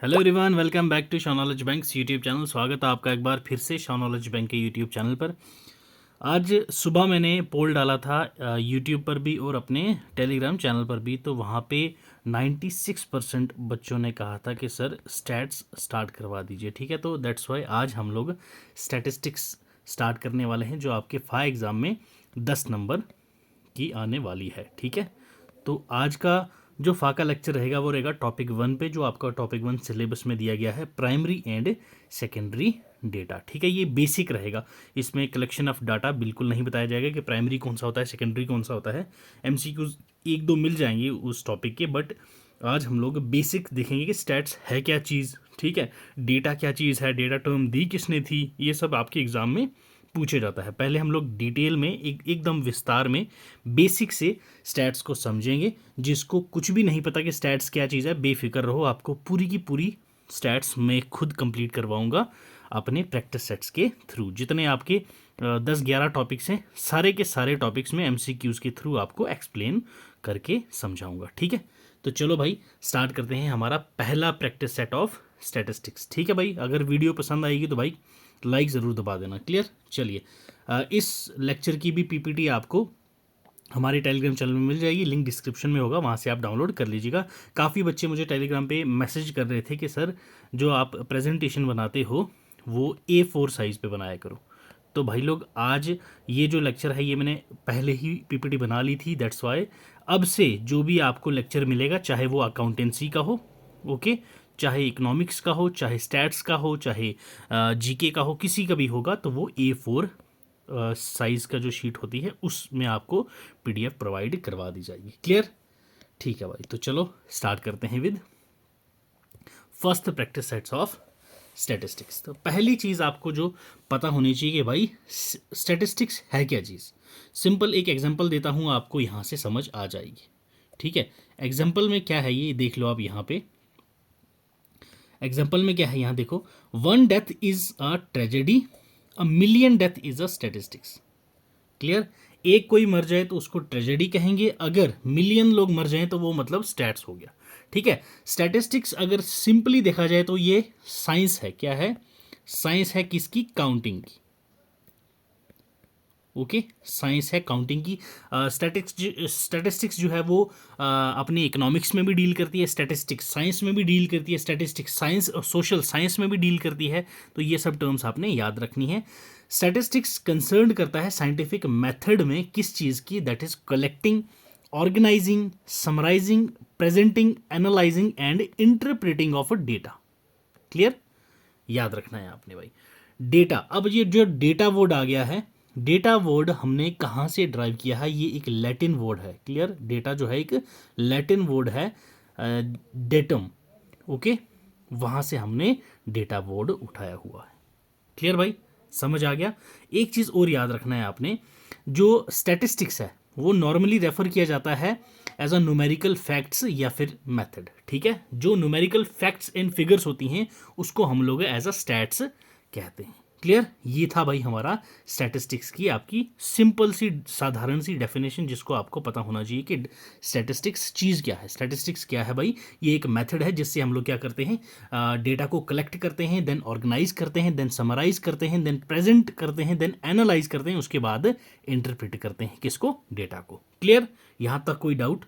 Hello everyone, welcome back to Shaw knowledge banks YouTube channel. स्वागत है आपका एक बार फिर से शॉनॉलेज बैंक के यूट्यूब चैनल पर। आज सुबह मैंने पोल डाला था यूट्यूब पर भी और अपने टेलीग्राम चैनल पर भी, तो वहाँ पे 96% बच्चों ने कहा था कि सर स्टैट्स स्टार्ट करवा दीजिए। ठीक है, तो दैट्स वाई आज हम लोग स्टैटिस्टिक्स स्टार्ट करने वाले हैं, जो आपके फाई एग्ज़ाम में 10 नंबर की आने वाली है। ठीक है, तो आज का जो फाका लेक्चर रहेगा वो रहेगा टॉपिक 1 पे, जो आपका टॉपिक 1 सिलेबस में दिया गया है, प्राइमरी एंड सेकेंडरी डेटा। ठीक है, ये बेसिक रहेगा, इसमें कलेक्शन ऑफ डाटा बिल्कुल नहीं बताया जाएगा कि प्राइमरी कौन सा होता है, सेकेंडरी कौन सा होता है। एमसीक्यूज एक दो मिल जाएंगे उस टॉपिक के, बट आज हम लोग बेसिक देखेंगे कि स्टैट्स है क्या चीज़। ठीक है, डेटा क्या चीज़ है, डेटा टर्म दी किसने थी, ये सब आपके एग्ज़ाम में पूछे जाता है। पहले हम लोग डिटेल में एकदम विस्तार में बेसिक से स्टैट्स को समझेंगे। जिसको कुछ भी नहीं पता कि स्टैट्स क्या चीज़ है, बेफिक्र रहो, आपको पूरी की पूरी स्टैट्स मैं खुद कंप्लीट करवाऊंगा अपने प्रैक्टिस सेट्स के थ्रू। जितने आपके 10-11 टॉपिक्स हैं, सारे के सारे टॉपिक्स में एमसीक्यूज़ के थ्रू आपको एक्सप्लेन करके समझाऊंगा। ठीक है, तो चलो भाई स्टार्ट करते हैं हमारा पहला प्रैक्टिस सेट ऑफ स्टैटिस्टिक्स। ठीक है भाई, अगर वीडियो पसंद आएगी तो भाई लाइक ज़रूर दबा देना। क्लियर, चलिए इस लेक्चर की भी पीपीटी आपको हमारे टेलीग्राम चैनल में मिल जाएगी, लिंक डिस्क्रिप्शन में होगा, वहाँ से आप डाउनलोड कर लीजिएगा। काफ़ी बच्चे मुझे टेलीग्राम पे मैसेज कर रहे थे कि सर जो आप प्रेजेंटेशन बनाते हो वो A4 साइज़ पे बनाया करो। तो भाई लोग आज ये जो लेक्चर है ये मैंने पहले ही पीपीटी बना ली थी, दैट्स वाई अब से जो भी आपको लेक्चर मिलेगा, चाहे वो अकाउंटेंसी का हो, ओके, चाहे इकोनॉमिक्स का हो, चाहे स्टैट्स का हो, चाहे जीके का हो, किसी का भी होगा, तो वो A4 साइज़ का जो शीट होती है उसमें आपको पीडीएफ प्रोवाइड करवा दी जाएगी। क्लियर, ठीक है भाई, तो चलो स्टार्ट करते हैं with first practice sets of statistics. तो पहली चीज़ आपको जो पता होनी चाहिए कि भाई स्टैटिस्टिक्स है क्या चीज़। सिंपल एक एग्जांपल देता हूँ, आपको यहाँ से समझ आ जाएगी। ठीक है, एग्जांपल में क्या है ये देख लो आप यहाँ पे। एग्जाम्पल में क्या है यहाँ देखो, 1 death is a tragedy, a million death is a statistics. Clear, एक कोई मर जाए तो उसको ट्रेजेडी कहेंगे, अगर मिलियन लोग मर जाएं तो वो मतलब स्टैट्स हो गया। ठीक है, स्टैटिस्टिक्स अगर सिंपली देखा जाए तो ये साइंस है। क्या है? साइंस है किसकी? काउंटिंग की। ओके, साइंस है काउंटिंग की। स्टैटिस्टिक्स जो है वो अपने इकोनॉमिक्स में भी डील करती है, स्टैटिस्टिक्स साइंस में भी डील करती है, स्टैटिस्टिक्स साइंस और सोशल साइंस में भी डील करती है। तो ये सब टर्म्स आपने याद रखनी है। स्टैटिस्टिक्स कंसर्न करता है साइंटिफिक मेथड में किस चीज़ की, that is collecting, organising, summarising, presenting, analysing and interpreting of a data. Clear, याद रखना है आपने भाई। डेटा, अब ये जो डेटा वर्ड आ गया है, डेटा वर्ड हमने कहाँ से ड्राइव किया है? ये एक लैटिन वर्ड है। क्लियर, डेटा जो है एक लैटिन वर्ड है, डेटम। ओके, वहाँ से हमने डेटा वर्ड उठाया हुआ है। क्लियर भाई, समझ आ गया। एक चीज़ और याद रखना है आपने, जो स्टैटिस्टिक्स है वो नॉर्मली रेफर किया जाता है एज अ न्यूमेरिकल फैक्ट्स या फिर मेथड। ठीक है, जो न्यूमेरिकल फैक्ट्स एंड फिगर्स होती हैं उसको हम लोग एज अ स्टैट्स कहते हैं। क्लियर, ये था भाई हमारा स्टैटिस्टिक्स की आपकी सिंपल सी साधारण सी डेफिनेशन, जिसको आपको पता होना चाहिए कि स्टैटिस्टिक्स चीज़ क्या है। स्टैटिस्टिक्स क्या है भाई? ये एक मेथड है जिससे हम लोग क्या करते हैं, डेटा को कलेक्ट करते हैं, देन ऑर्गेनाइज करते हैं, देन समराइज करते हैं, देन प्रेजेंट करते हैं, देन एनालाइज करते हैं, उसके बाद इंटरप्रेट करते हैं किसको? डेटा को। क्लियर, यहाँ तक कोई डाउट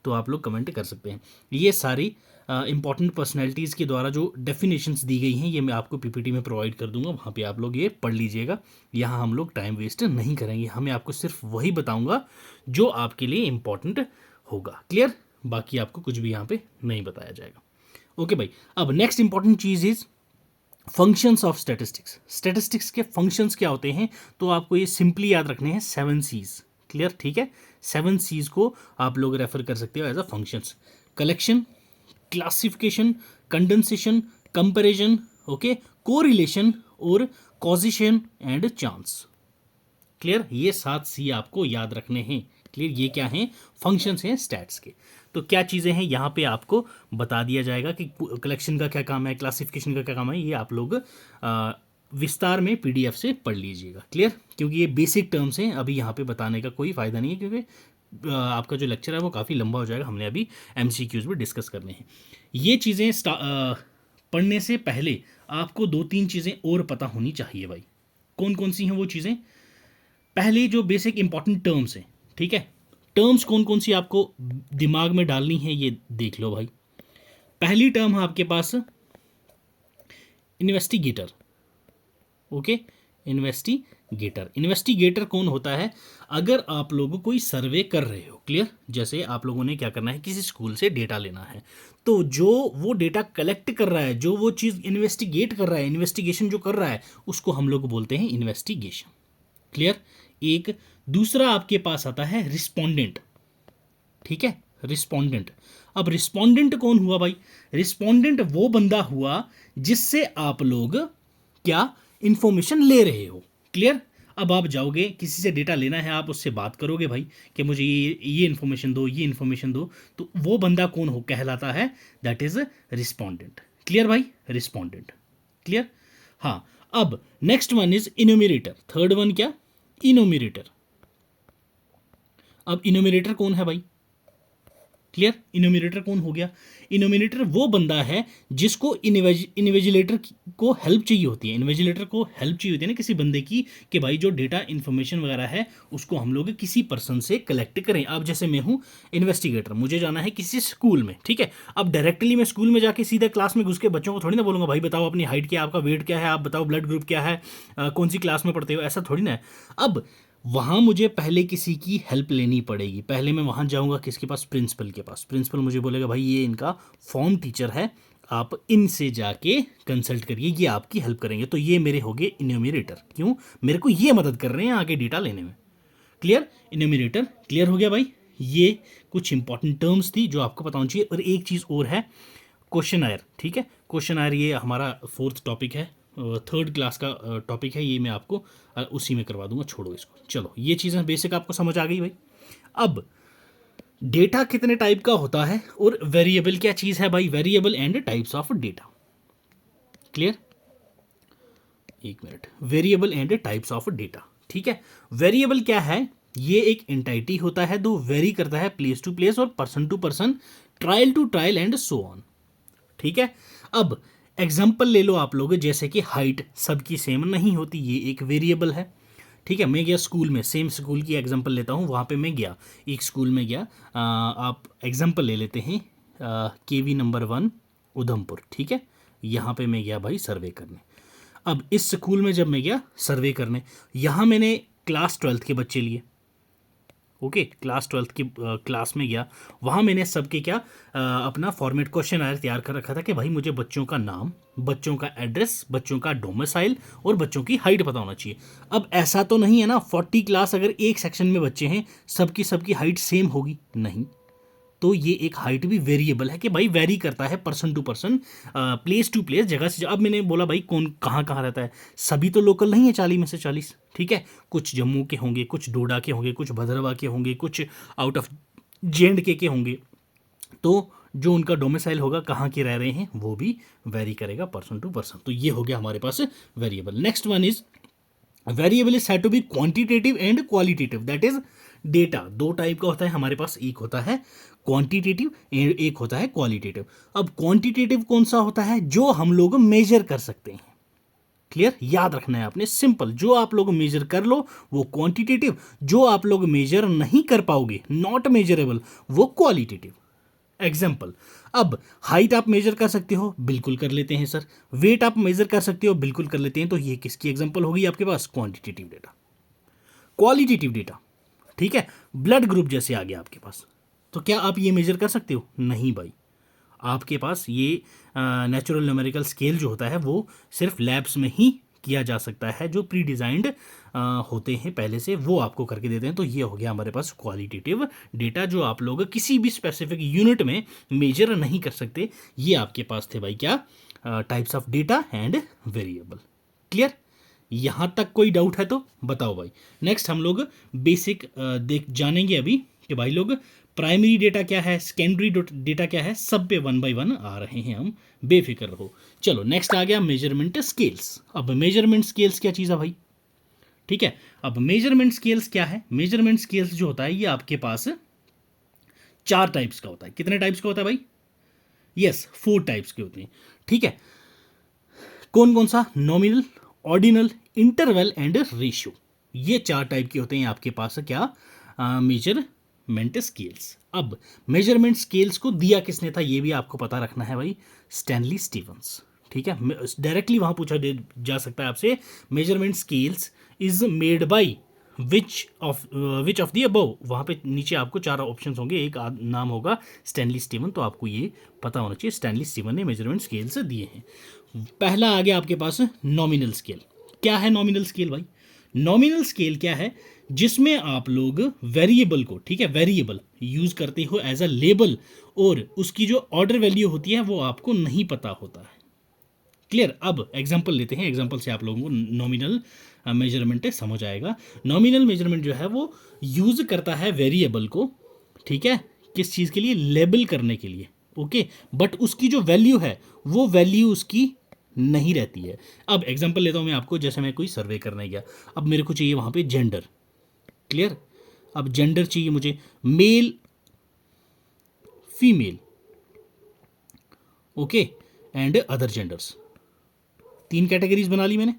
तो आप लोग कमेंट कर सकते हैं। ये सारी इंपॉर्टेंट पर्सनैलिटीज़ के द्वारा जो डेफिनेशंस दी गई हैं ये मैं आपको पीपीटी में प्रोवाइड कर दूंगा, वहाँ पे आप लोग ये पढ़ लीजिएगा। यहाँ हम लोग टाइम वेस्ट नहीं करेंगे, हमें आपको सिर्फ वही बताऊंगा जो आपके लिए इंपॉर्टेंट होगा। क्लियर, बाकी आपको कुछ भी यहाँ पे नहीं बताया जाएगा। ओके भाई, अब next important cheese is functions of statistics. Statistics के फंक्शंस क्या होते हैं? तो आपको ये सिंपली याद रखने हैं, 7 C's। क्लियर, ठीक है, 7 C's को आप लोग रेफर कर सकते हो as a functions. Collection, classification, condensation, comparison, okay, correlation और कॉजिशन एंड चांस। क्लियर, ये 7 C आपको याद रखने हैं। क्लियर, ये क्या हैं? फंक्शंस हैं स्टैट्स के। तो क्या चीज़ें हैं यहाँ पे आपको बता दिया जाएगा कि कलेक्शन का क्या काम है, क्लासिफिकेशन का क्या काम है, ये आप लोग विस्तार में पीडीएफ से पढ़ लीजिएगा। क्लियर, क्योंकि ये बेसिक टर्म्स हैं, अभी यहाँ पे बताने का कोई फ़ायदा नहीं है, क्योंकि आपका जो लेक्चर है वो काफ़ी लंबा हो जाएगा, हमने अभी एमसीक्यूज़ भी डिस्कस करने हैं। ये चीज़ें पढ़ने से पहले आपको 2-3 चीज़ें और पता होनी चाहिए भाई। कौन कौन सी हैं वो चीज़ें? पहले जो बेसिक इंपॉर्टेंट टर्म्स हैं, ठीक है, टर्म्स कौन कौन सी आपको दिमाग में डालनी है ये देख लो भाई। पहली टर्म है आपके पास इन्वेस्टिगेटर। Okay, investigator. इन्वेस्टिगेटर कौन होता है? अगर आप लोग कोई सर्वे कर रहे हो, क्लियर, जैसे आप लोगों ने क्या करना है, किसी स्कूल से डेटा लेना है, तो जो वो डेटा कलेक्ट कर रहा है, जो वो चीज़ इन्वेस्टिगेट कर रहा है, इन्वेस्टिगेशन जो कर रहा है, उसको हम लोग बोलते हैं इन्वेस्टिगेशन। क्लियर? एक दूसरा आपके पास आता है रिस्पोंडेंट, ठीक है, रिस्पोंडेंट। अब रिस्पोंडेंट कौन हुआ भाई? रिस्पोंडेंट वो बंदा हुआ जिससे आप लोग क्या इंफॉर्मेशन ले रहे हो। क्लियर? अब आप जाओगे, किसी से डेटा लेना है, आप उससे बात करोगे भाई कि मुझे ये इन्फॉर्मेशन दो, ये इन्फॉर्मेशन दो, तो वो बंदा कौन हो कहलाता है? That is respondent. क्लियर भाई? रिस्पोंडेंट। क्लियर? हाँ। अब next one is enumerator. Third one क्या? इनोमिरेटर। अब इनोमिरेटर कौन है भाई? क्लियर? इनोमिनेटर कौन हो गया? इनोमिनेटर वो बंदा है जिसको इन्विजिलेटर को हेल्प चाहिए होती है। इन्विजिलेटर को हेल्प चाहिए होती है ना किसी बंदे की, कि भाई जो डेटा इन्फॉर्मेशन वगैरह है उसको हम लोग किसी पर्सन से कलेक्ट करें। अब जैसे मैं हूँ इन्वेस्टिगेटर, मुझे जाना है किसी स्कूल में, ठीक है। अब डायरेक्टली मैं स्कूल में जाके सीधे क्लास में घुस के बच्चों को थोड़ी ना बोलूँगा भाई बताओ अपनी हाइट क्या है, आपका वेट क्या है, आप बताओ ब्लड ग्रुप क्या है, कौन सी क्लास में पढ़ते हो, ऐसा थोड़ी ना है। अब वहाँ मुझे पहले किसी की हेल्प लेनी पड़ेगी। पहले मैं वहाँ जाऊँगा किसके पास? प्रिंसिपल के पास। प्रिंसिपल मुझे बोलेगा भाई ये इनका फॉर्म टीचर है, आप इनसे जाके कंसल्ट करिए, ये आपकी हेल्प करेंगे। तो ये मेरे हो गए इन्यूमरेटर। क्यों? मेरे को ये मदद कर रहे हैं आगे डेटा लेने में। क्लियर? इन्यूमरेटर क्लियर हो गया भाई। ये कुछ इंपॉर्टेंट टर्म्स थी जो आपको पता होनी चाहिए। और एक चीज़ और है, क्वेश्चन आयर, ठीक है। क्वेश्चन आयर ये हमारा 4th टॉपिक है, 3rd क्लास का टॉपिक है, ये मैं आपको उसी में करवा दूंगा, छोड़ो इसको। चलो ये चीज़ें बेसिक आपको समझ आ गई भाई। अब डेटा कितने टाइप का होता है और वेरिएबल क्या चीज़ है भाई? Variable and types of data. Clear? एक minute. Variable and types of data, ठीक है। वेरिएबल क्या है? ये एक एंटाइटी होता है, जो वेरी करता है प्लेस टू प्लेस और person to person, trial to trial and so on, ठीक है। अब एग्जाम्पल ले लो आप लोग, जैसे कि हाइट सबकी सेम नहीं होती, ये एक वेरिएबल है, ठीक है। मैं गया स्कूल में, सेम स्कूल की एग्जाम्पल लेता हूँ, वहाँ पे मैं गया, एक स्कूल में गया, आप एग्जाम्पल ले लेते हैं KV नंबर 1 उधमपुर, ठीक है। यहाँ पे मैं गया भाई सर्वे करने। अब इस स्कूल में जब मैं गया सर्वे करने, यहाँ मैंने क्लास 12th के बच्चे लिए, ओके, क्लास 12th की क्लास में गया, वहाँ मैंने सबके क्या अपना फॉर्मेट क्वेश्चन आयर तैयार कर रखा था कि भाई मुझे बच्चों का नाम, बच्चों का एड्रेस, बच्चों का डोमिसाइल और बच्चों की हाइट पता होना चाहिए। अब ऐसा तो नहीं है ना 40 क्लास अगर एक सेक्शन में बच्चे हैं, सबकी हाइट सेम होगी, नहीं। तो ये एक हाइट भी वेरिएबल है कि भाई वेरी करता है person to person, place to place, जगह से। अब मैंने बोला भाई कौन कहाँ कहाँ रहता है, सभी तो लोकल नहीं है 40 में से 40, ठीक है। कुछ जम्मू के होंगे, कुछ डोडा के होंगे, कुछ भद्रवा के होंगे, कुछ आउट ऑफ JNK के होंगे। तो जो उनका डोमिसाइल होगा, कहाँ के रह रहे हैं, वो भी वेरी करेगा पर्सन टू पर्सन। तो ये हो गया हमारे पास variable. Next one is variable is said to be quantitative and qualitative, that is data दो टाइप का होता है हमारे पास, एक होता है क्वांटिटेटिव, एक होता है क्वालिटेटिव। अब क्वांटिटेटिव कौन सा होता है? जो हम लोग मेजर कर सकते हैं। क्लियर? याद रखना है आपने, सिंपल, जो आप लोग मेजर कर लो वो क्वांटिटेटिव, जो आप लोग मेजर नहीं कर पाओगे, नॉट मेजरेबल, वो क्वालिटेटिव। एग्जाम्पल, अब हाइट आप मेजर कर सकते हो, बिल्कुल कर लेते हैं सर। वेट आप मेजर कर सकते हो, बिल्कुल कर लेते हैं। तो ये किसकी एग्जाम्पल होगी आपके पास? Quantitative data. क्वालिटेटिव डेटा, ठीक है, ब्लड ग्रुप जैसे आ गया आपके पास, तो क्या आप ये मेजर कर सकते हो? नहीं भाई। आपके पास ये नेचुरल न्यूमेरिकल स्केल जो होता है वो सिर्फ लैब्स में ही किया जा सकता है, जो प्री डिज़ाइंड होते हैं पहले से, वो आपको करके देते हैं। तो ये हो गया हमारे पास क्वालिटेटिव डेटा, जो आप लोग किसी भी स्पेसिफिक यूनिट में मेजर नहीं कर सकते। ये आपके पास थे भाई क्या? Types of data and variable. Clear? यहाँ तक कोई डाउट है तो बताओ भाई। नेक्स्ट हम लोग बेसिक देख जानेंगे अभी कि भाई लोग प्राइमरी डेटा क्या है, सेकेंडरी डेटा क्या है, सब पे 1 बाय 1 आ रहे हैं हम, बेफिक्र रहो। चलो नेक्स्ट आ गया मेजरमेंट स्केल्स। अब मेजरमेंट स्केल्स क्या चीज़ है भाई? ठीक है, अब मेजरमेंट स्केल्स क्या है? मेजरमेंट स्केल्स जो होता है ये आपके पास 4 टाइप्स का होता है। कितने टाइप्स का होता है भाई? यस, 4 टाइप्स के होते हैं, ठीक है, कौन कौन सा? Nominal, ordinal, interval and ratio. ये 4 टाइप के होते हैं आपके पास क्या? Measurement scales. अब मेजरमेंट स्केल्स को दिया किसने था ये भी आपको पता रखना है भाई, स्टैनली स्टीवंस। ठीक है, डायरेक्टली वहां पूछा जा सकता है आपसे, measurement scales is made by which of the above. वहां पे नीचे आपको 4 ऑप्शंस होंगे, एक नाम होगा स्टैनली स्टीवन, तो आपको ये पता होना चाहिए स्टैनली स्टीवन ने मेजरमेंट स्केल्स दिए हैं। पहला आ गया आपके पास नॉमिनल स्केल। क्या है नॉमिनल स्केल भाई? नॉमिनल स्केल क्या है? जिसमें आप लोग वेरिएबल को, ठीक है, वेरिएबल यूज करते हो एज अ लेबल, और उसकी जो ऑर्डर वैल्यू होती है वो आपको नहीं पता होता है। क्लियर? अब एग्जांपल लेते हैं, एग्जांपल से आप लोगों को नॉमिनल मेजरमेंट समझ आएगा। नॉमिनल मेजरमेंट जो है वो यूज करता है वेरिएबल को, ठीक है, किस चीज़ के लिए? लेबल करने के लिए, ओके, बट उसकी जो वैल्यू है वो वैल्यू उसकी नहीं रहती है। अब एग्जांपल लेता हूं मैं आपको, जैसे मैं कोई सर्वे करने गया, अब मेरे को चाहिए वहां पे जेंडर। क्लियर? अब जेंडर चाहिए मुझे, male, female, okay, and other genders. 3 categories बना ली मैंने।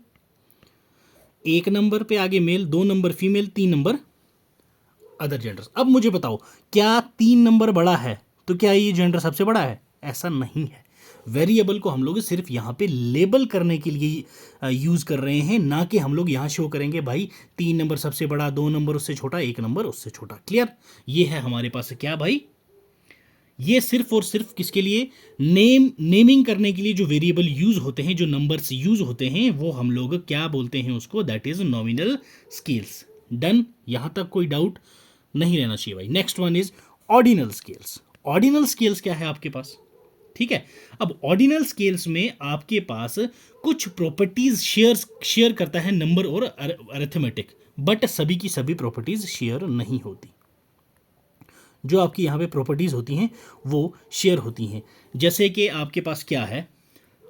1 नंबर पे आगे male, 2 number female, 3 number other genders. अब मुझे बताओ, क्या 3 नंबर बड़ा है तो क्या ये जेंडर सबसे बड़ा है? ऐसा नहीं है। वेरिएबल को हम लोग सिर्फ यहाँ पे लेबल करने के लिए यूज कर रहे हैं, ना कि हम लोग यहाँ शो करेंगे भाई 3 नंबर सबसे बड़ा, 2 नंबर उससे छोटा, 1 नंबर उससे छोटा। क्लियर? ये है हमारे पास क्या भाई? ये सिर्फ और सिर्फ किसके लिए? नेमिंग करने के लिए जो वेरिएबल यूज होते हैं, जो नंबर्स यूज होते हैं, वो हम लोग क्या बोलते हैं उसको? That is nominal scales. Done? यहां तक कोई डाउट नहीं रहना चाहिए भाई। Next one is ordinal scales. Ordinal scales क्या है आपके पास? ठीक है, अब ऑर्डिनल स्केल्स में आपके पास कुछ प्रॉपर्टीज शेयर करता है नंबर और अरिथमेटिक, बट सभी की सभी प्रॉपर्टीज शेयर नहीं होती। जो आपकी यहाँ पे प्रॉपर्टीज होती हैं वो शेयर होती हैं। जैसे कि आपके पास क्या है,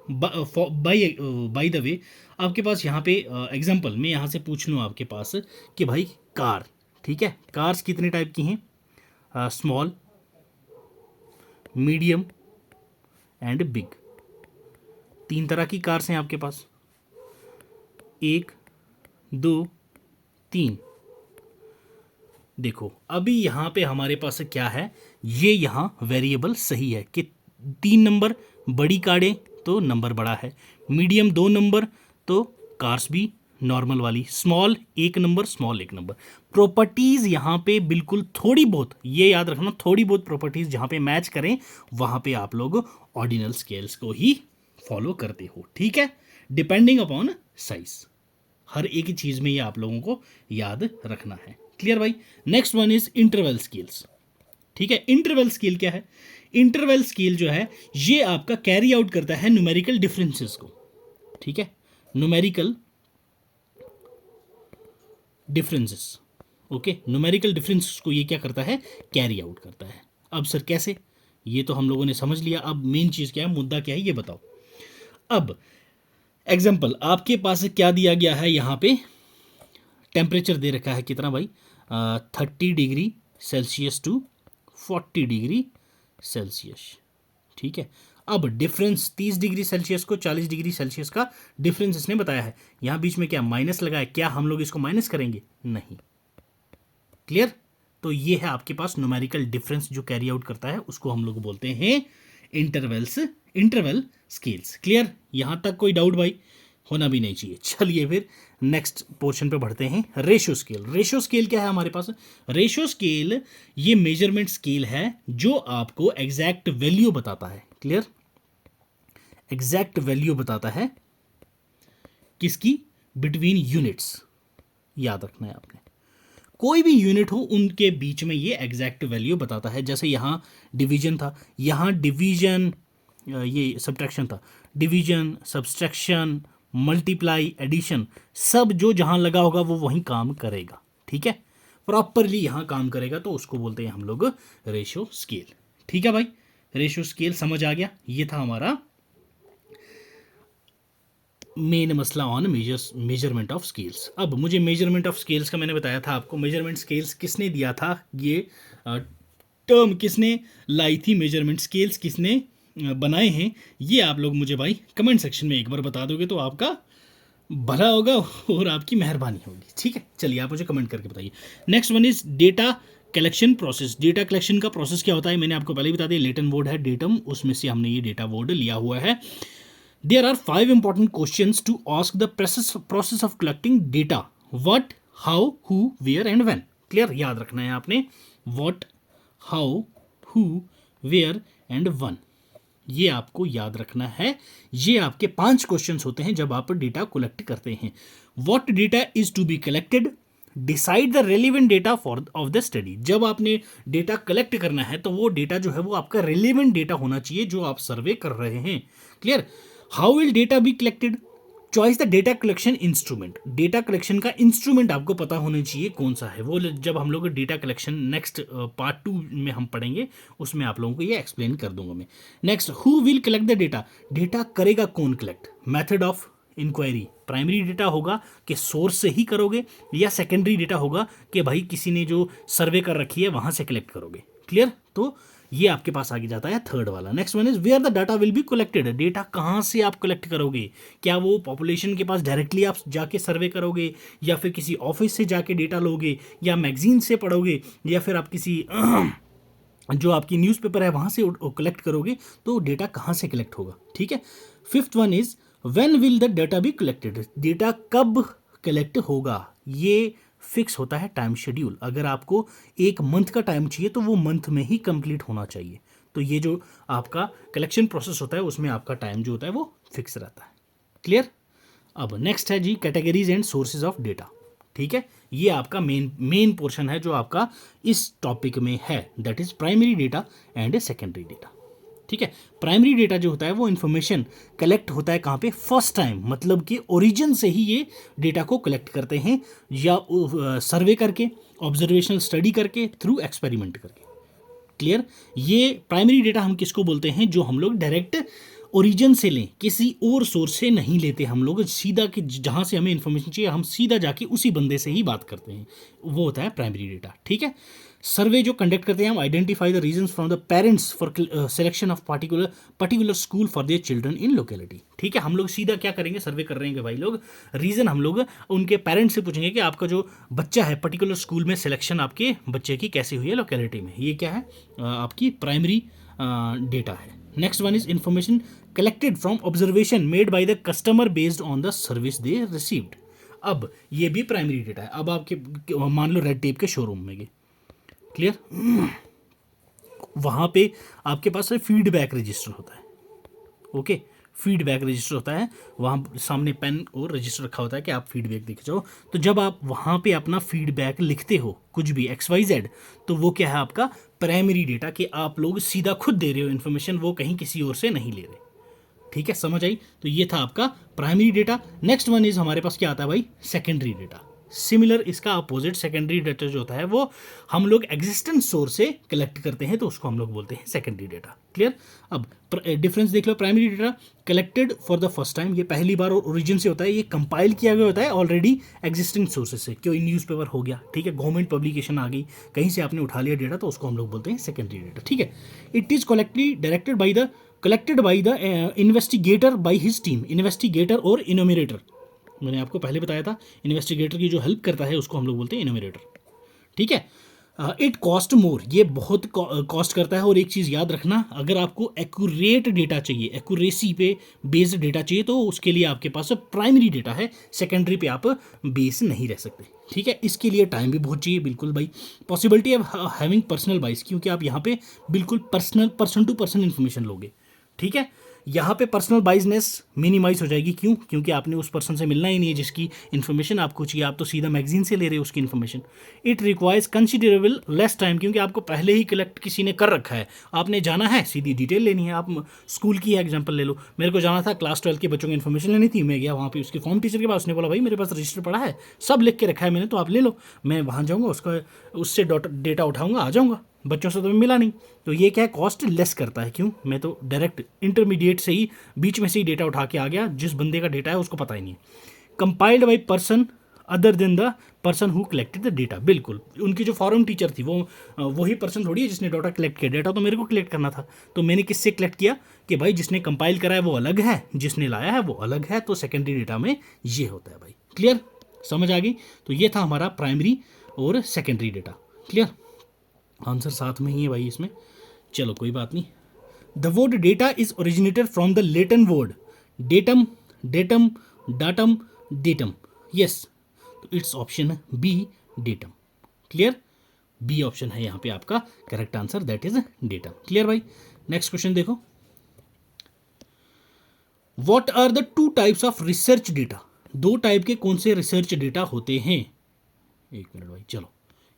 बाय द वे, आपके पास यहाँ पे एग्जांपल मैं यहाँ से पूछ लूँ आपके पास कि भाई कार, ठीक है, कार्स कितने टाइप की हैं? Small, medium and big. 3 तरह की कार्स हैं आपके पास, 1, 2, 3। देखो अभी यहाँ पे हमारे पास क्या है, ये यहाँ वेरिएबल सही है कि 3 नंबर बड़ी कारें तो नंबर बड़ा है, मीडियम 2 नंबर तो कार्स भी नॉर्मल वाली, small 1 number, small 1 number. Properties यहाँ पे बिल्कुल थोड़ी बहुत, ये याद रखना, थोड़ी बहुत प्रॉपर्टीज जहाँ पे मैच करें वहाँ पे आप लोग ऑर्डिनल स्केल्स को ही फॉलो करते हो। ठीक है, डिपेंडिंग अपॉन साइज, हर एक चीज में ये आप लोगों को याद रखना है। क्लियर भाई? Next one is interval scales. ठीक है, इंटरवल स्केल क्या है? इंटरवल स्केल जो है ये आपका कैरी आउट करता है न्यूमेरिकल डिफरेंसेस को। ठीक है, numerical differences, okay, numerical differences को ये क्या करता है? कैरी आउट करता है। अब सर कैसे? ये तो हम लोगों ने समझ लिया, अब मेन चीज क्या है, मुद्दा क्या है, ये बताओ। अब एग्जाम्पल आपके पास क्या दिया गया है, यहाँ पे टेम्परेचर दे रखा है कितना भाई? 30 degree Celsius to 40 degree Celsius. ठीक है, अब डिफरेंस 30 डिग्री सेल्सियस को 40 डिग्री सेल्सियस का डिफरेंस इसने बताया है। यहां बीच में क्या माइनस लगा है? क्या हम लोग इसको माइनस करेंगे? नहीं। क्लियर? तो ये है आपके पास न्यूमेरिकल डिफरेंस जो कैरी आउट करता है, उसको हम लोग बोलते हैं इंटरवल स्केल्स। क्लियर? यहां तक कोई डाउट भाई? होना भी नहीं चाहिए। चलिए फिर नेक्स्ट पोर्शन पे बढ़ते हैं, रेशियो स्केल। रेशियो स्केल क्या है हमारे पास? रेशियो स्केल ये मेजरमेंट स्केल है जो आपको एग्जैक्ट वैल्यू बताता है। क्लियर? एग्जैक्ट वैल्यू बताता है किसकी? Between units. याद रखना है आपने, कोई भी यूनिट हो उनके बीच में ये एग्जैक्ट वैल्यू बताता है। जैसे यहाँ डिवीजन था, यहाँ डिवीजन, ये सब्ट्रैक्शन था, डिवीजन, सब्सट्रैक्शन, मल्टीप्लाई, एडिशन, सब जो जहां लगा होगा वो वहीं काम करेगा। ठीक है, प्रॉपरली यहां काम करेगा, तो उसको बोलते हैं हम लोग रेशियो स्केल। ठीक है भाई, रेशियो स्केल समझ आ गया। ये था हमारा मेन मसला ऑन मेजरमेंट ऑफ स्केल्स। अब मुझे मेजरमेंट ऑफ स्केल्स का मैंने बताया था आपको, मेजरमेंट स्केल्स किसने दिया था, ये टर्म किसने लाई थी, मेजरमेंट स्केल्स किसने बनाए हैं, ये आप लोग मुझे भाई कमेंट सेक्शन में एक बार बता दोगे तो आपका भला होगा और आपकी मेहरबानी होगी। ठीक है, चलिए आप मुझे कमेंट करके बताइए। Next one is data collection process. Data collection का प्रोसेस क्या होता है, मैंने आपको पहले ही बता दिया। लेटन वर्ड है डेटम, उसमें से हमने ये डेटा वर्ड लिया हुआ है। There are 5 important questions to ask the process of collecting data. What, how, who, where and when. Clear, याद रखना है आपने। What, how, who, where and when, ये आपको याद रखना है। ये आपके 5 क्वेश्चंस होते हैं जब आप डेटा कलेक्ट करते हैं। What data is to be collected, decide the relevant data for of the study. जब आपने डेटा कलेक्ट करना है तो वो डेटा जो है वो आपका रेलिवेंट डेटा होना चाहिए जो आप सर्वे कर रहे हैं। Clear. How will data be collected, choice the data collection instrument. Data collection का इंस्ट्रूमेंट आपको पता होना चाहिए कौन सा है, वो जब हम लोग डेटा कलेक्शन नेक्स्ट पार्ट 2 में हम पढ़ेंगे उसमें आप लोगों को ये एक्सप्लेन कर दूंगा मैं। Next, who will collect the data, data करेगा कौन collect. Method of inquiry, primary data होगा कि सोर्स से ही करोगे, या सेकेंडरी डेटा होगा कि भाई किसी ने जो सर्वे कर रखी है वहां से कलेक्ट करोगे। क्लियर, तो ये आपके पास आगे जाता है थर्ड वाला। Next one is where the data will be collected. Data कहाँ से आप कलेक्ट करोगे, क्या वो पॉपुलेशन के पास डायरेक्टली आप जाके सर्वे करोगे, या फिर किसी ऑफिस से जाके डेटा लोगे, या मैगजीन से पढ़ोगे, या फिर आप किसी जो आपकी न्यूज़पेपर है वहाँ से कलेक्ट करोगे, तो डेटा कहाँ से कलेक्ट होगा। ठीक है। Fifth one is when will the data B collected, data कब कलेक्ट होगा, ये फिक्स होता है टाइम शेड्यूल। अगर आपको 1 मंथ का टाइम चाहिए तो वो मंथ में ही कंप्लीट होना चाहिए। तो ये जो आपका कलेक्शन प्रोसेस होता है उसमें आपका टाइम जो होता है वो फिक्स रहता है। क्लियर। अब नेक्स्ट है जी categories and sources of data. ठीक है, ये आपका मेन पोर्शन है जो आपका इस टॉपिक में है, that is primary data and secondary data. ठीक है, प्राइमरी डेटा जो होता है वो इन्फॉर्मेशन कलेक्ट होता है कहाँ पे, फर्स्ट टाइम, मतलब कि ओरिजिन से ही ये डेटा को कलेक्ट करते हैं, या सर्वे करके, ऑब्जर्वेशनल स्टडी करके, थ्रू एक्सपेरिमेंट करके। क्लियर। ये प्राइमरी डेटा हम किसको बोलते हैं, जो हम लोग डायरेक्ट ओरिजिन से लें, किसी और सोर्स से नहीं लेते हम लोग, सीधा कि जहाँ से हमें इन्फॉर्मेशन चाहिए हम सीधा जाके उसी बंदे से ही बात करते हैं, वो होता है प्राइमरी डेटा। ठीक है। सर्वे जो कंडक्ट करते हैं हम, identify the reasons from the parents for selection of particular school for their children in locality. ठीक है, हम लोग सीधा क्या करेंगे, सर्वे कर रहे हैं भाई लोग, रीज़न हम लोग उनके पेरेंट्स से पूछेंगे कि आपका जो बच्चा है पर्टिकुलर स्कूल में सिलेक्शन आपके बच्चे की कैसी हुई है लोकेलिटी में। ये क्या है, आपकी प्राइमरी डेटा है। Next one is information collected from observation made by the customer based on the service they received. अब ये भी प्राइमरी डेटा है। अब आपके मान लो रेड टेप के शोरूम में गए, क्लियर, वहाँ पे आपके पास फीडबैक रजिस्टर होता है। ओके, फीडबैक रजिस्टर होता है, वहाँ सामने पेन और रजिस्टर रखा होता है कि आप फीडबैक देख जाओ। तो जब आप वहाँ पे अपना फीडबैक लिखते हो कुछ भी XYZ, तो वो क्या है आपका प्राइमरी डेटा, कि आप लोग सीधा खुद दे रहे हो इन्फॉर्मेशन, वो कहीं किसी और से नहीं ले रहे। ठीक है, समझ आई। तो ये था आपका primary data. Next one is हमारे पास क्या आता है भाई, सेकेंडरी डेटा। सिमिलर इसका अपोजिट सेकेंडरी डेटा जो होता है वो हम लोग एग्जिस्टेंट सोर्स से कलेक्ट करते हैं, तो उसको हम लोग बोलते हैं सेकेंडरी डेटा। क्लियर। अब डिफरेंस देख लो, primary data collected for the first time, ये पहली बार और ओरिजिन से होता है, ये कंपाइल किया गया होता है ऑलरेडी एग्जिस्टिंग सोर्सेज से, कोई न्यूज़पेपर हो गया, ठीक है, गवर्नमेंट पब्लिकेशन आ गई, कहीं से आपने उठा लिया डेटा, तो उसको हम लोग बोलते हैं सेकेंडरी डेटा। ठीक है। It is collected by the investigator by his team, investigator और इनोमिनेटर। मैंने आपको पहले बताया था, इन्वेस्टिगेटर की जो हेल्प करता है उसको हम लोग बोलते हैं इनोमिनेटर। ठीक है। इट कॉस्ट मोर, ये बहुत कॉस्ट करता है। और एक चीज़ याद रखना, अगर आपको एक्यूरेट डेटा चाहिए, एक्यूरेसी पे बेस्ड डेटा चाहिए, तो उसके लिए आपके पास प्राइमरी डेटा है, सेकेंडरी पे आप बेस नहीं रह सकते। ठीक है, इसके लिए टाइम भी बहुत चाहिए, बिल्कुल भाई। पॉसिबिलिटी ऑफ हैविंग पर्सनल बाइस, क्योंकि आप यहाँ पे बिल्कुल पर्सन टू पर्सन इन्फॉर्मेशन लोगे। ठीक है, यहाँ पे पर्सनल बाइजनेस मिनिमाइज हो जाएगी। क्यों? क्योंकि आपने उस पर्सन से मिलना ही नहीं है जिसकी इन्फॉर्मेशन आपको चाहिए, आप तो सीधा मैगजीन से ले रहे हो उसकी information. It requires considerable less time, क्योंकि आपको पहले ही कलेक्ट किसी ने कर रखा है, आपने जाना है सीधी डिटेल लेनी है। आप स्कूल की एग्जाम्पल ले लो, मेरे को जाना था क्लास 12 के बच्चों की इन्फॉर्मेशन लेनी थी, मैं गया वहाँ पे उसके फॉर्म टीचर के पास, उसने बोला भाई मेरे पास रजिस्टर पड़ा है, सब लिख के रखा है मैंने, तो आप ले लो। मैं वहाँ जाऊँगा, उसका उससे डेटा उठाऊँगा, आ जाऊँगा। बच्चों से तो मिला नहीं, तो ये क्या है, कॉस्ट लेस करता है। क्यों? मैं तो डायरेक्ट इंटरमीडिएट से ही, बीच में से ही डेटा उठा के आ गया, जिस बंदे का डेटा है उसको पता ही नहीं है। Compiled by person other than the person who collected the data. बिल्कुल, उनकी जो फॉरम टीचर थी वो वही पर्सन थोड़ी है जिसने डाटा कलेक्ट किया। डाटा तो मेरे को कलेक्ट करना था, तो मैंने किससे कलेक्ट किया कि भाई जिसने कंपाइल करा है वो अलग है, जिसने लाया है वो अलग है, तो सेकेंडरी डेटा में ये होता है भाई। क्लियर, समझ आ गई? तो ये था हमारा प्राइमरी और सेकेंडरी डेटा। क्लियर, आंसर साथ में ही है भाई इसमें, चलो कोई बात नहीं। The word data is originated from the Latin word datum, datum, datum, datum. Yes, तो it's option B, datum. Clear, B option है यहाँ पे आपका correct answer, that is datum. Clear भाई, नेक्स्ट क्वेश्चन देखो। What are the two types of research data? दो type के कौन से रिसर्च डेटा होते हैं? एक मिनट भाई, चलो।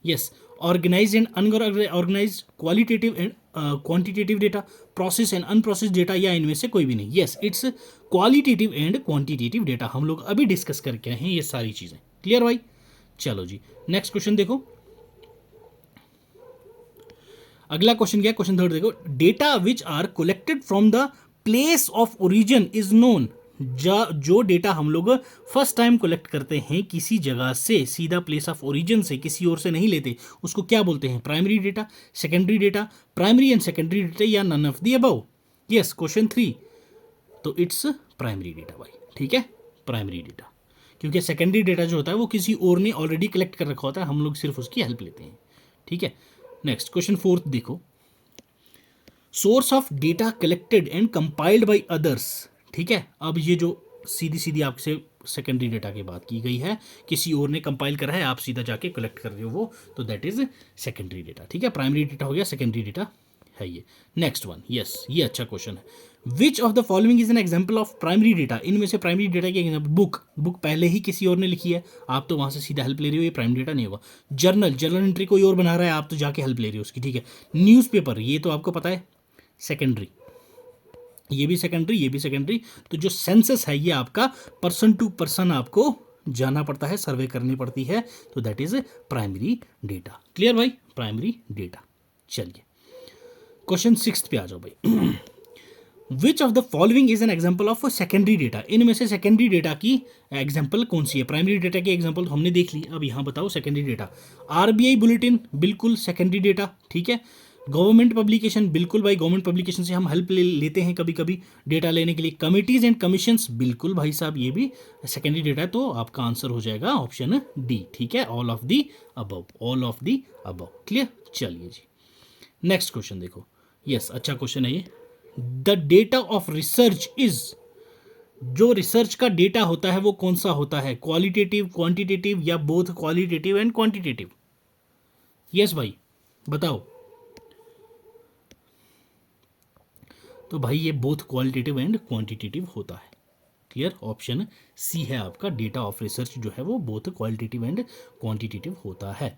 Yes, organise and unorganise, qualitative and quantitative data, process and unprocess data, या इनमें से कोई भी नहीं? Yes, it's qualitative and quantitative data. हम लोग अभी डिस्कस करके आए हैं ये सारी चीजें। क्लियर भाई, चलो जी नेक्स्ट क्वेश्चन देखो। अगला क्वेश्चन क्या है? क्वेश्चन थर्ड देखो। Data which are collected from the place of origin is known. जो डेटा हम लोग फर्स्ट टाइम कलेक्ट करते हैं किसी जगह से, सीधा प्लेस ऑफ ओरिजिन से, किसी और से नहीं लेते, उसको क्या बोलते हैं? Primary data, secondary data, primary and secondary data, या none of the above? Yes, question 3, तो इट्स प्राइमरी डेटा भाई। ठीक है, प्राइमरी डेटा, क्योंकि सेकेंडरी डेटा जो होता है वो किसी और ने ऑलरेडी कलेक्ट कर रखा होता है, हम लोग सिर्फ उसकी हेल्प लेते हैं। ठीक है, नेक्स्ट क्वेश्चन 4 देखो। Source of data collected and compiled by others. ठीक है, अब ये जो सीधी सीधी आपसे सेकेंडरी डेटा की बात की गई है, किसी और ने कंपाइल करा है, आप सीधा जाके कलेक्ट कर रहे हो वो, तो दैट इज सेकेंडरी डेटा। ठीक है, प्राइमरी डेटा हो गया, सेकेंडरी डेटा है ये। नेक्स्ट वन, यस, ये अच्छा क्वेश्चन है। Which of the following is an example of primary data? इनमें से प्राइमरी डेटा की एग्जाम्पल, बुक पहले ही किसी और ने लिखी है, आप तो वहां से सीधा हेल्प ले रहे हो, ये प्राइमरी डेटा नहीं होगा। जर्नल एंट्री कोई और बना रहा है, आप तो जाके हेल्प ले रहे हो उसकी। ठीक है, न्यूज़पेपर, ये तो आपको पता है सेकेंडरी, ये भी सेकेंडरी, ये भी सेकेंडरी। तो जो सेंसस है ये आपका पर्सन टू पर्सन आपको जाना पड़ता है, सर्वे करनी पड़ती है, तो that is primary data. Clear भाई, प्राइमरी डेटा। चलिए क्वेश्चन 6 पे आ जाओ भाई। Which of the following is an example of secondary data? इनमें से सेकेंडरी डेटा की एग्जाम्पल कौन सी है? प्राइमरी डेटा की एग्जाम्पल तो हमने देख ली, अब यहाँ बताओ सेकेंडरी डेटा। आरबीआई बुलेटिन, बिल्कुल सेकेंडरी डेटा। ठीक है, गवर्नमेंट पब्लिकेशन, बिल्कुल भाई, गवर्नमेंट पब्लिकेशन से हम हेल्प लेते हैं कभी कभी डेटा लेने के लिए। कमिटीज एंड कमीशंस, बिल्कुल भाई साहब, ये भी सेकेंडरी डेटा है, तो आपका आंसर हो जाएगा ऑप्शन डी। ठीक है, all of the above, all of the above. Clear, चलिए जी नेक्स्ट क्वेश्चन देखो। यस, अच्छा क्वेश्चन है ये। The data of research is, जो रिसर्च का डेटा होता है वो कौन सा होता है? क्वालिटेटिव, क्वांटिटेटिव, या both qualitative and quantitative? Yes भाई बताओ। तो भाई ये बोथ क्वालिटेटिव एंड क्वांटिटेटिव होता है। क्लियर, ऑप्शन सी है आपका, डेटा ऑफ रिसर्च जो है वो बोथ क्वालिटेटिव एंड क्वांटिटेटिव होता है।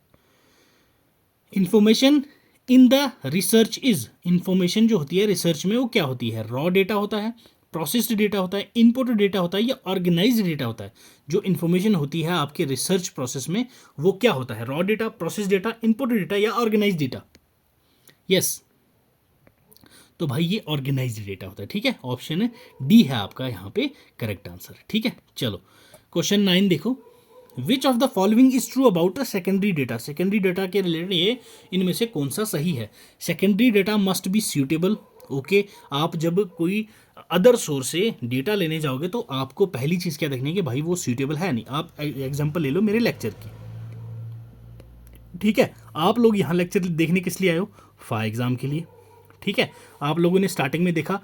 Information in the research is, information जो होती है रिसर्च में वो क्या होती है? रॉ डेटा होता है, प्रोसेस्ड डेटा होता है, इनपुट डेटा होता है, या ऑर्गेनाइज्ड डेटा होता है? जो इन्फॉर्मेशन होती है आपके रिसर्च प्रोसेस में वो क्या होता है? Raw data, process data, input data, या ऑर्गेनाइज्ड डेटा? यस, तो भाई ये ऑर्गेनाइज्ड डेटा होता है। ठीक है, ऑप्शन डी है आपका यहाँ पे करेक्ट आंसर। ठीक है, चलो क्वेश्चन 9 देखो। Which of the following is true about secondary data? Secondary data के रिलेटेड ये इनमें से कौन सा सही है? Secondary data must B suitable. Okay, आप जब कोई अदर सोर्स से डेटा लेने जाओगे तो आपको पहली चीज़ क्या देखनी है कि भाई वो सूटेबल है नहीं। आप एग्जाम्पल ले लो मेरे लेक्चर की। ठीक है, आप लोग यहाँ लेक्चर देखने किस लिए आए हो? फायर एग्जाम के लिए। ठीक है, आप लोगों ने स्टार्टिंग में देखा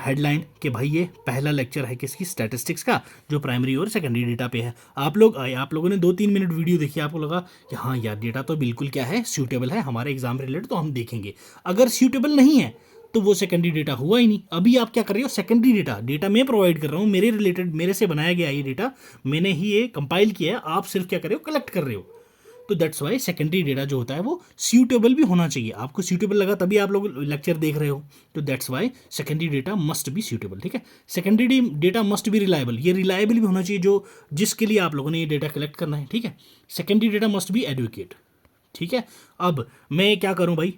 हेडलाइन कि भाई ये पहला लेक्चर है किसकी? स्टैटिस्टिक्स का, जो प्राइमरी और सेकेंडरी डेटा पे है। आप लोगों ने 2-3 मिनट वीडियो देखी, आपको लगा कि हाँ यार डेटा तो बिल्कुल क्या है, सूटेबल है हमारे एग्जाम रिलेटेड, तो हम देखेंगे। अगर सूटेबल नहीं है तो वो सेकेंडरी डेटा हुआ ही नहीं। अभी आप क्या कर रहे हो? सेकेंडरी डेटा मैं प्रोवाइड कर रहा हूँ, मेरे रिलेटेड, मेरे से बनाया गया ये डेटा, मैंने ही ये कंपाइल किया है, आप सिर्फ क्या कर रहे हो? कलेक्ट कर रहे हो। तो दैट्स वाई सेकेंडरी डेटा जो होता है वो सूटेबल भी होना चाहिए। आपको सूटेबल लगा तभी आप लोग लेक्चर देख रहे हो, तो that's why secondary data must B suitable. ठीक है, secondary data must B reliable, ये रिलायबल भी होना चाहिए जो जिसके लिए आप लोगों ने ये डेटा कलेक्ट करना है। ठीक है, secondary data must be adequate. ठीक है, अब मैं क्या करूं भाई,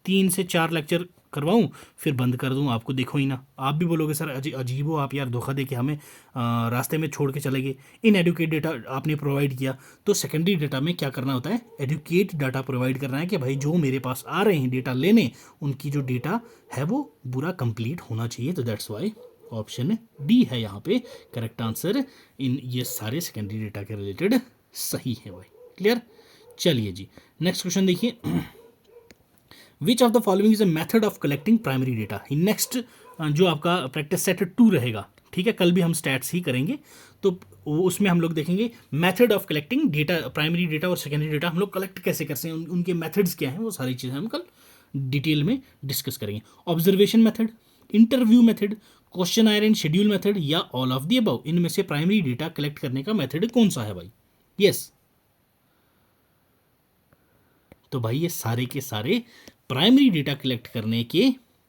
3 से 4 लेक्चर करवाऊं फिर बंद कर दूं, आपको देखो ही ना। आप भी बोलोगे सर अजीब हो आप यार, धोखा दे के हमें रास्ते में छोड़ के चले गए, इनएडुकेट डेटा आपने प्रोवाइड किया। तो सेकेंडरी डेटा में क्या करना होता है, एडुकेट डाटा प्रोवाइड करना है कि भाई जो मेरे पास आ रहे हैं डेटा लेने, उनकी जो डेटा है वो पूरा कंप्लीट होना चाहिए। तो दैट्स वाई ऑप्शन डी है यहाँ पे करेक्ट आंसर। इन ये सारे सेकेंडरी डेटा के रिलेटेड सही है भाई। क्लियर। चलिए जी नेक्स्ट क्वेश्चन देखिए। Which of the following is a method of collecting primary data. Next जो आपका प्रैक्टिस सेट 2 रहेगा, ठीक है, कल भी हम स्टैट्स ही करेंगे, तो उसमें हम लोग देखेंगे method of collecting data, primary data और सेकेंडरी डेटा हम लोग कलेक्ट कैसे करते हैं, उनके मेथड्स क्या हैं, वो सारी चीज़ें हम कल डिटेल में डिस्कस करेंगे। Observation method, interview method, questionnaire and schedule method या ऑल ऑफ द अबव, इनमें से प्राइमरी डेटा कलेक्ट करने का मेथड कौन सा है भाई। यस तो भाई ये सारे के सारे प्राइमरी डेटा कलेक्ट करने के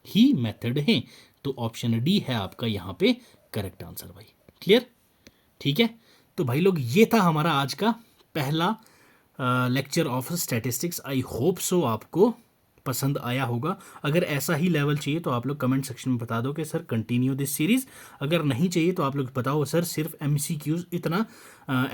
ही मेथड हैं। तो ऑप्शन डी है आपका यहाँ पे करेक्ट आंसर भाई। क्लियर। ठीक है, तो भाई लोग ये था हमारा आज का पहला lecture of statistics. I hope so आपको पसंद आया होगा। अगर ऐसा ही लेवल चाहिए तो आप लोग कमेंट सेक्शन में बता दो कि सर कंटिन्यू दिस सीरीज़। अगर नहीं चाहिए तो आप लोग बताओ सर सिर्फ MCQs इतना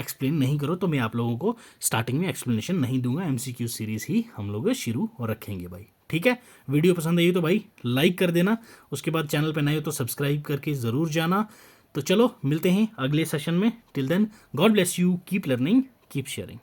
एक्सप्लेन नहीं करो, तो मैं आप लोगों को स्टार्टिंग में एक्सप्लेनेशन नहीं दूंगा, MCQ सीरीज़ ही हम लोग शुरू रखेंगे भाई। ठीक है, वीडियो पसंद आई तो भाई लाइक कर देना, उसके बाद चैनल पर नए हो तो सब्सक्राइब करके ज़रूर जाना। तो चलो मिलते हैं अगले सेशन में। Till then God bless you, keep learning, keep sharing.